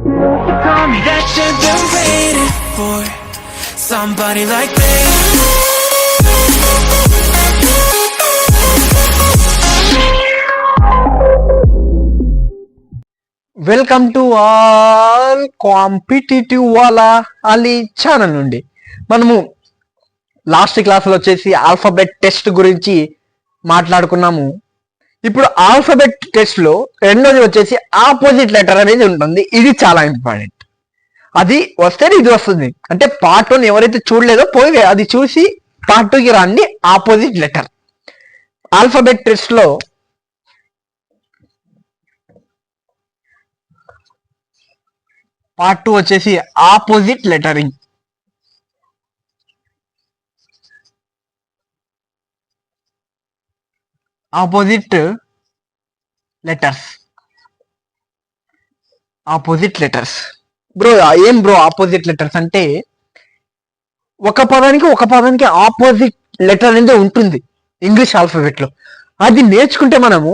Tell me that you've been waiting for somebody like me. Welcome to all competitive వాళ్ళ Ali channel నుండి మనము last క్లాస్లో వచ్చేసి alphabet test గురించి మాట్లాడుకున్నాము. ఇప్పుడు ఆల్ఫాబెట్ టెస్ట్ లో రెండోది వచ్చేసి ఆపోజిట్ లెటర్ అనేది ఉంటుంది. ఇది చాలా ఇంపార్టెంట్. అది వస్తేనే ఇది వస్తుంది. అంటే పార్ట్ 1 ఎవరైతే చూడలేదో పోయి అది చూసి పార్ట్ 2కి రండి. ఆపోజిట్ లెటర్ ఆల్ఫాబెట్ టెస్ట్ లో పార్ట్ 2 వచ్చేసి opposite lettering. Opposite letters bro. ఏం బ్రో ఆపోజిట్ లెటర్స్ అంటే ఒక పదానికి ఆపోజిట్ లెటర్ అనేది ఉంటుంది ఇంగ్లీష్ ఆల్ఫాబెట్ లో. అది నేర్చుకుంటే మనము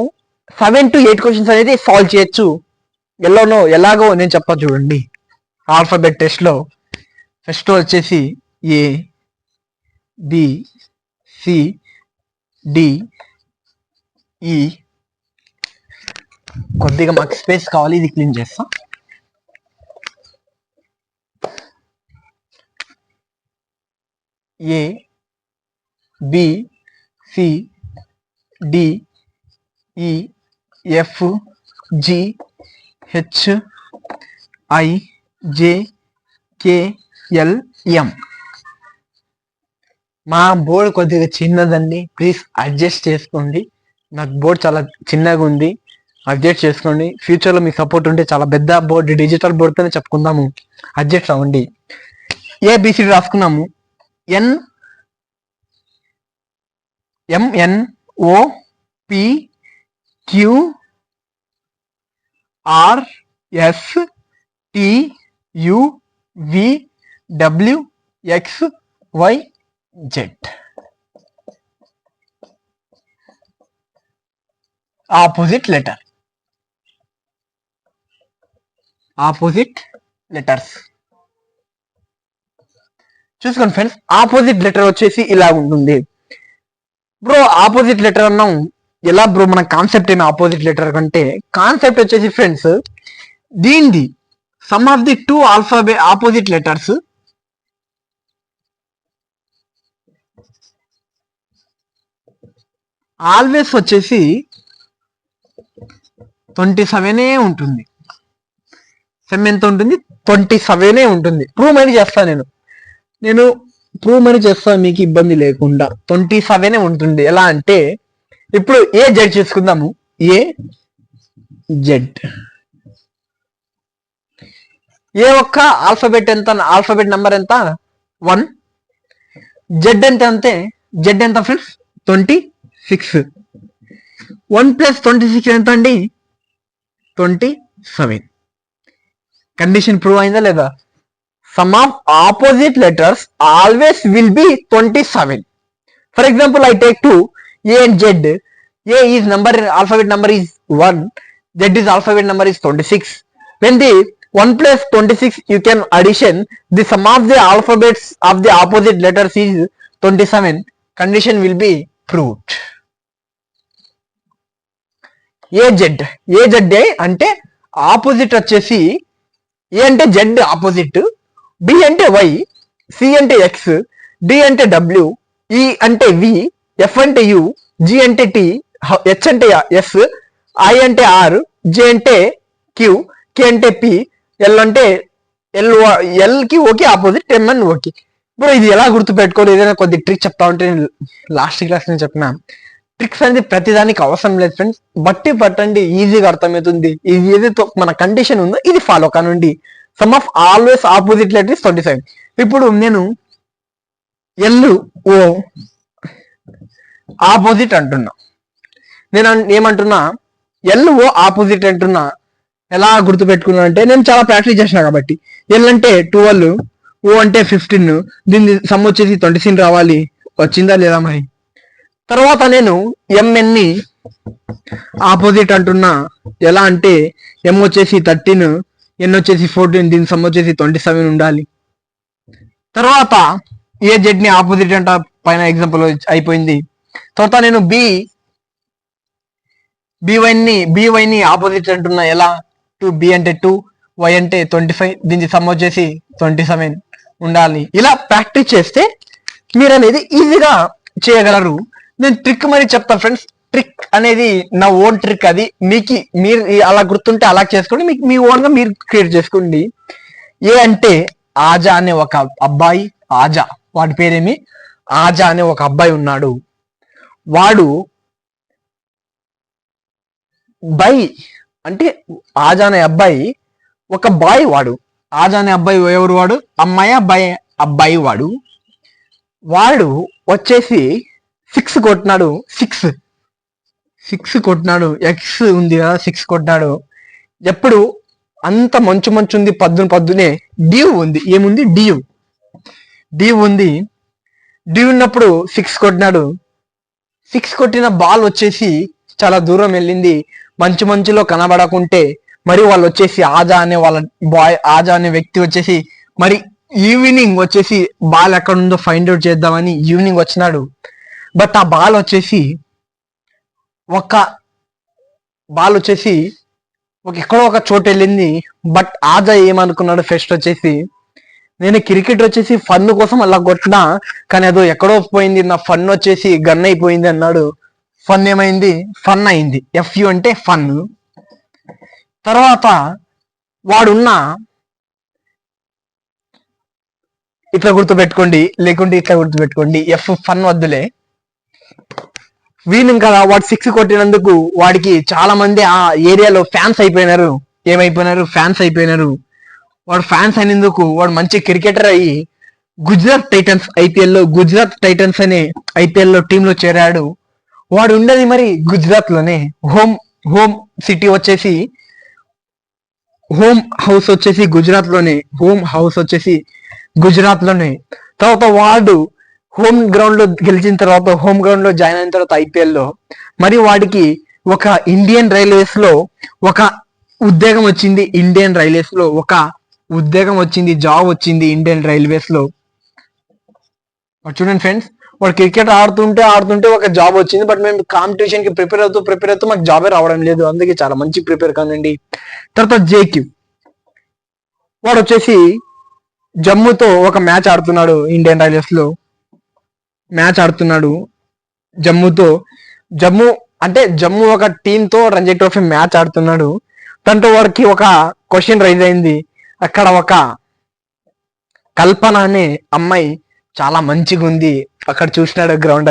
7 to 8 క్వశ్చన్స్ అనేది సాల్వ్ చేయొచ్చు. ఎలాగో నేను చెప్పా చూడండి. ఆల్ఫాబెట్ టెస్ట్ లో ఫస్ట్ వచ్చేసి ఏ బి సి డి ఈ. కొద్దిగా మాకు స్పేస్ కావాలి, ఇది క్లీన్ చేస్తా. ఏ బి సి డి ఈ F G H I J K L M. మా బోర్డు కొద్దిగా చిన్నదండి, ప్లీజ్ అడ్జస్ట్ చేసుకోండి. నాకు బోర్డు చాలా చిన్నగా ఉంది, అడ్జస్ట్ చేసుకోండి. ఫ్యూచర్లో మీ సపోర్ట్ ఉంటే చాలా పెద్ద బోర్డు, డిజిటల్ బోర్డుతోనే చెప్పుకుందాము. అడ్జస్ట్ అవ్వండి. ఏబిసిడి రాసుకున్నాము. M N O P Q R S T U V W X Y Z. Opposite letters చూసుకోండి ఫ్రెండ్స్. ఆపోజిట్ లెటర్ వచ్చేసి ఇలా ఉంటుంది బ్రో. ఆపోజిట్ లెటర్ అన్నాం ఎలా బ్రో? మన కాన్సెప్ట్ ఏమి ఆపోజిట్ లెటర్ కంటే కాన్సెప్ట్ వచ్చేసి ఫ్రెండ్స్ దీనిది some of the 2 opposite letters always వచ్చేసి 27 ఉంటుంది. సెమ్ ఎంత ఉంటుంది? 27 ఉంటుంది. ప్రూవ్ అని చేస్తాను నేను ప్రూవ్ అని చేస్తాను, మీకు ఇబ్బంది లేకుండా. 27 ఉంటుంది. ఎలా అంటే ఇప్పుడు ఏ జెడ్ చేసుకుందాము. ఏ జెడ్ ఏ ఒక్క ఆల్ఫాబెట్ ఎంత? ఆల్ఫాబెట్ నంబర్ ఎంత? 1. జెడ్ జెడ్ ఎంత ఫ్రెండ్స్? 26. 1 + 26 ఎంత అండి? 27. కండిషన్ ప్రూవ్ అయిందా లేదా? Some of opposite letters always will be 27. For example I take 2 A and Z. A is alphabet number is 1. Z is alphabet number is 26. When the 1 + 26 you can addition, the sum of the alphabets of the opposite letters is 27. Condition will be proved. AZ అంటే opposite వచ్చేసి ఏ అంటే Z opposite, B అంటే why, C అంటే X, D అంటే W, ఈ అంటే వి, F అంటే you, G అంటే టి, హెచ్ అంటే ఎస్, ఐ అంటే ఆర్, జే అంటే క్యూ, కే అంటే పి, ఎల్ అంటే ఎల్ కి ఓకే ఆపోజిట్, ఎం అని ఓకే. ఇప్పుడు ఇది ఎలా గుర్తుపెట్టుకోవాలి? ఏదైనా కొద్ది ట్రిక్ చెప్తా ఉంటే లాస్ట్ క్లాస్ నేను చెప్పిన ట్రిక్స్ అనేది ప్రతిదానికి అవసరం లేదు ఫ్రెండ్స్. బట్టి పట్టండి, ఈజీగా అర్థమవుతుంది. ఇది ఏదైతే మన కండిషన్ ఉందో ఇది ఫాలో కానండి. Some of always opposite letter is 27. ఇప్పుడు నేను ఎల్ ఓ ఆపోజిట్ అంటున్నా. నేను ఏమంటున్నా? ఎల్ ఓ ఆపోజిట్ అంటున్నా. ఎలా గుర్తుపెట్టుకున్నా అంటే నేను చాలా ప్రాక్టీస్ చేసిన కాబట్టి. ఎల్ అంటే 12, ఓ అంటే 15, దీన్ని సమ్ వచ్చేసి 27 రావాలి. వచ్చిందా లేదా మరి? తర్వాత నేను ఎంఎన్ని ఆపోజిట్ అంటున్నా. ఎలా అంటే ఎం వచ్చేసి 13, ఎన్ వచ్చేసి 14, దీని సమ్ వచ్చేసి 27 ఉండాలి. తర్వాత ఏ జెడ్ ని ఆపోజిట్ అంట పైన ఎగ్జాంపుల్ అయిపోయింది. తర్వాత నేను బీవై ని ఆపోజిట్ అంటున్నా. ఎలా? 2 అంటే 2, వై అంటే 25, దీని సమ్ వచ్చేసి 27 ఉండాలి. ఇలా ప్రాక్టీస్ చేస్తే మీరు అనేది ఈజీగా చేయగలరు. నేను ట్రిక్ మరి చెప్తాను ఫ్రెండ్స్. ట్రిక్ అనేది నా ఓన్ ట్రిక్. అది మీరు అలా గుర్తుంటే అలా చేసుకోండి, మీకు మీ ఓన్ గా మీరు క్రియేట్ చేసుకోండి. ఏ అంటే ఆజా అనే ఒక అబ్బాయి, వాడి పేరేమి ఆజా అనే ఒక అబ్బాయి ఉన్నాడు. వాడు బై అంటే ఆజా అనే అబ్బాయి ఒక బాయ్. వాడు ఆజా అనే అబ్బాయి ఎవరు? వాడు అమ్మాయి అబ్బాయి. వాడు వచ్చేసి 6 కొట్టినాడు. 6 కొట్టినాడు. ఎక్స్ ఉంది కదా, 6 కొట్టినాడు. ఎప్పుడు అంత మంచు ఉంది, పొద్దునే డ్యూ ఉంది. ఏముంది? డ్యూ ఉంది. డ్యూ ఉన్నప్పుడు 6 కొట్టినాడు. 6 కొట్టిన బాల్ వచ్చేసి చాలా దూరం వెళ్ళింది. మంచులో కనబడకుంటే మరి వాళ్ళు వచ్చేసి ఆజా అనే వ్యక్తి వచ్చేసి మరి ఈవినింగ్ వచ్చేసి బాల్ ఎక్కడ ఉందో ఫైండ్ అవుట్ చేద్దామని ఈవినింగ్ వచ్చినాడు. బట్ ఆ బాల్ వచ్చేసి ఎక్కడో ఒక చోటు వెళ్ళింది. బట్ ఆజా ఏమనుకున్నాడు ఫస్ట్ వచ్చేసి, నేను క్రికెట్ వచ్చేసి ఫన్ కోసం అలా కొట్టినా, కానీ అదో ఎక్కడో పోయింది, నా ఫన్ వచ్చేసి గన్ అయిపోయింది అన్నాడు. ఫన్ ఏమైంది? ఫన్ అయింది. FU అంటే ఫన్. తర్వాత వాడున్న ఇట్లా గుర్తుపెట్టుకోండి, లేకుంటే ఇట్లా గుర్తుపెట్టుకోండి. ఫన్ వద్దులే. వీళ్ళు కదా వాడు 6 కొట్టినందుకు వాడికి చాలా మంది ఆ ఏరియాలో ఫ్యాన్స్ అయిపోయినారు. ఏమైపోయినారు? ఫ్యాన్స్ అయిపోయినారు. వాడు ఫ్యాన్స్ అయినందుకు వాడు మంచి క్రికెటర్ అయ్యి గుజరాత్ టైటన్స్ అనే ఐపీఎల్ లో టీమ్ లో చేరాడు. వాడు ఉండేది మరి గుజరాత్ లోనే. హోమ్ సిటీ వచ్చేసి హోమ్ హౌస్ వచ్చేసి గుజరాత్ లోనే. తర్వాత వాడు హోమ్ గ్రౌండ్ లో గెలిచిన తర్వాత, హోమ్ గ్రౌండ్ లో జాయిన్ అయిన తర్వాత ఐపీఎల్ లో మరి వాడికి ఒక ఇండియన్ రైల్వేస్ లో ఒక ఉద్యోగం వచ్చింది. జాబ్ వచ్చింది ఇండియన్ రైల్వేస్ లో. చూడండి ఫ్రెండ్స్, వాడు క్రికెట్ ఆడుతుంటే ఒక జాబ్ వచ్చింది. బట్ మేము కాంపిటీషన్ కి ప్రిపేర్ అవుతూ మాకు జాబే రావడం లేదు. అందుకే చాలా మంచి ప్రిపేర్ కానండి. తర్వాత జేక్యూ, వాడు వచ్చేసి జమ్మూతో ఒక మ్యాచ్ ఆడుతున్నాడు. ఇండియన్ రైల్వేస్ లో మ్యాచ్ ఆడుతున్నాడు జమ్మూ ఒక టీమ్ తో రంజీ ట్రోఫీ మ్యాచ్ ఆడుతున్నాడు. దాంట్లో వాడికి ఒక క్వశ్చన్ రైజ్ అయింది. అక్కడ ఒక కల్పన అనే అమ్మాయి చాలా మంచిగా ఉంది. అక్కడ చూసినాడు గ్రౌండ్.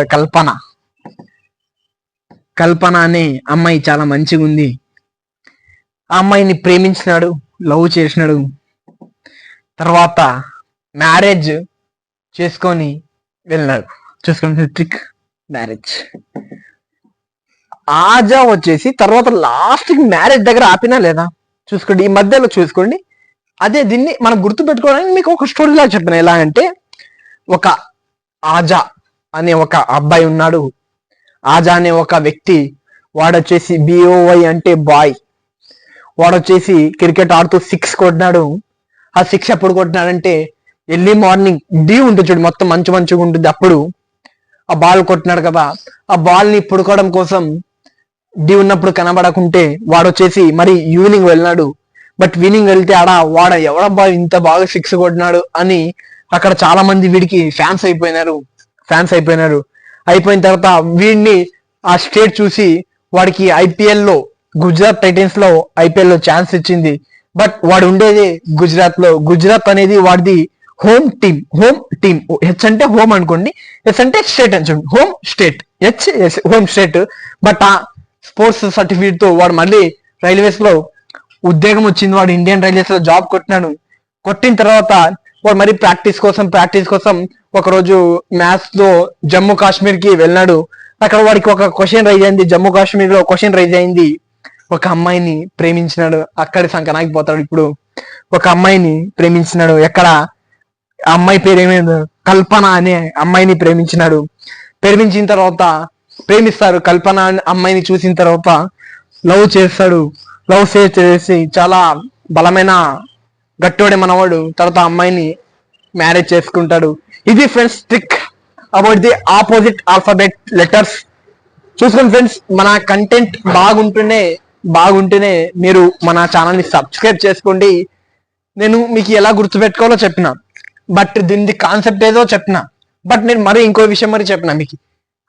కల్పన అనే అమ్మాయి చాలా మంచిగా ఉంది. ఆ అమ్మాయిని ప్రేమించినాడు, లవ్ చేసినాడు. తర్వాత మ్యారేజ్ చేసుకొని వెళ్ళినాడు. చూసుకోండి ట్రిక్, మ్యారేజ్. ఆజా వచ్చేసి తర్వాత లాస్ట్ మ్యారేజ్ దగ్గర ఆపినా లేదా చూసుకోండి, ఈ మధ్యలో చూసుకోండి. అదే దీన్ని మనం గుర్తు పెట్టుకోవడానికి మీకు ఒక స్టోరీ లాగా చెప్పిన. ఎలా అంటే ఒక ఆజా అనే ఒక అబ్బాయి ఉన్నాడు. ఆజా అనే ఒక వ్యక్తి, వాడొచ్చేసి BOY అంటే బాయ్. వాడొచ్చేసి క్రికెట్ ఆడుతూ 6 కొట్టినాడు. ఆ 6 ఎప్పుడు కొట్టినాడంటే ఎర్లీ మార్నింగ్ డ్యూ ఉంటుంది చూడు, మొత్తం మంచిగా ఉంటుంది. అప్పుడు ఆ బాల్ కొట్టినాడు కదా, ఆ బాల్ ని పుడుకోవడం కోసం డ్యూ ఉన్నప్పుడు కనబడకుంటే వాడొచ్చేసి మరి ఈవినింగ్ వెళ్ళినాడు. బట్ ఈవినింగ్ వెళ్తే వాడ ఎవడబ్బా ఇంత బాగా 6 కొట్టినాడు అని అక్కడ చాలా మంది వీడికి ఫ్యాన్స్ అయిపోయినారు. అయిపోయిన తర్వాత వీడిని ఆ స్టేట్ చూసి వాడికి ఐపీఎల్ లో గుజరాత్ టైటన్స్ లో ఐపీఎల్ లో ఛాన్స్ ఇచ్చింది. బట్ వాడు ఉండేది గుజరాత్ లో. గుజరాత్ అనేది వాడిది హోమ్ టీమ్. హెచ్ అంటే హోమ్ అనుకోండి, ఎస్ అంటే స్టేట్ అని చూడండి. Home state. బట్ ఆ స్పోర్ట్స్ సర్టిఫికేట్ తో వాడు మళ్ళీ రైల్వేస్ లో ఉద్యోగం వచ్చింది. వాడు ఇండియన్ రైల్వేస్ లో జాబ్ కొట్టినాడు. కొట్టిన తర్వాత వాడు మరి ప్రాక్టీస్ కోసం ఒక రోజు మ్యాథ్స్ లో జమ్మూ కాశ్మీర్ కి వెళ్ళినాడు. అక్కడ వాడికి ఒక క్వశ్చన్ రైజ్ అయింది. జమ్మూ కాశ్మీర్ లో క్వశ్చన్ రైజ్ అయింది. ఒక అమ్మాయిని ప్రేమించినాడు. అక్కడి సంకనాకి పోతాడు. ఇప్పుడు ఒక అమ్మాయిని ప్రేమించినాడు. ఎక్కడ? ఆ అమ్మాయి పేరు ఏమైంది? కల్పన అనే అమ్మాయిని ప్రేమించినాడు. ప్రేమించిన తర్వాత ప్రేమిస్తారు. కల్పన అమ్మాయిని చూసిన తర్వాత లవ్ చేస్తాడు. లవ్ చేసి చాలా బలమైన గట్టోడే మనవాడు తర్వాత అమ్మాయిని మ్యారేజ్ చేసుకుంటాడు. ఇది friends trick about the opposite alphabet letters. చూసుకోండి ఫ్రెండ్స్, మన కంటెంట్ బాగుంటేనే మీరు మన ఛానల్ని సబ్స్క్రైబ్ చేసుకోండి. నేను మీకు ఎలా గుర్తుపెట్టుకోవాలో చెప్పిన, బట్ దీని కాన్సెప్ట్ ఏదో చెప్పిన, బట్ నేను మరి ఇంకో విషయం మరి చెప్పిన మీకు.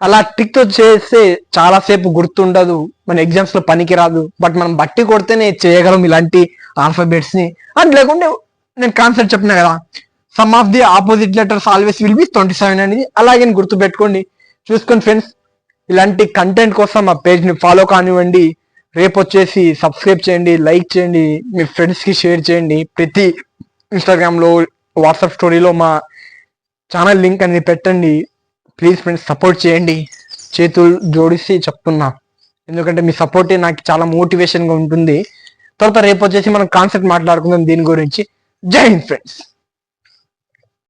అలా ట్రిక్ తో చేస్తే చాలాసేపు గుర్తుండదు, మన ఎగ్జామ్స్ లో పనికి రాదు. బట్ మనం బట్టి కొడితేనే చేయగలం ఇలాంటి ఆల్ఫాబెట్స్ ని. అండ్ లేకుంటే నేను కాన్సెప్ట్ చెప్పిన కదా, some of the opposite letters always will be 27 అనేది. అలాగే గుర్తు పెట్టుకోండి. చూసుకోండి ఫ్రెండ్స్, ఇలాంటి కంటెంట్ కోసం మా పేజ్ ని ఫాలో కానివ్వండి. రేపు వచ్చేసి సబ్స్క్రైబ్ చేయండి, లైక్ చేయండి, మీ ఫ్రెండ్స్ కి షేర్ చేయండి. ప్రతి ఇన్స్టాగ్రామ్ లో, వాట్సాప్ స్టోరీలో మా ఛానల్ లింక్ అనేది పెట్టండి. ప్లీజ్ ఫ్రెండ్స్ సపోర్ట్ చేయండి. చేతులు జోడిసి చెప్తున్నా, ఎందుకంటే మీ సపోర్టే నాకు చాలా మోటివేషన్ గా ఉంటుంది. తర్వాత రేపు వచ్చేసి మనం కాన్సెప్ట్ మాట్లాడుకుందాం దీని గురించి. జై హింద్ ఫ్రెండ్స్.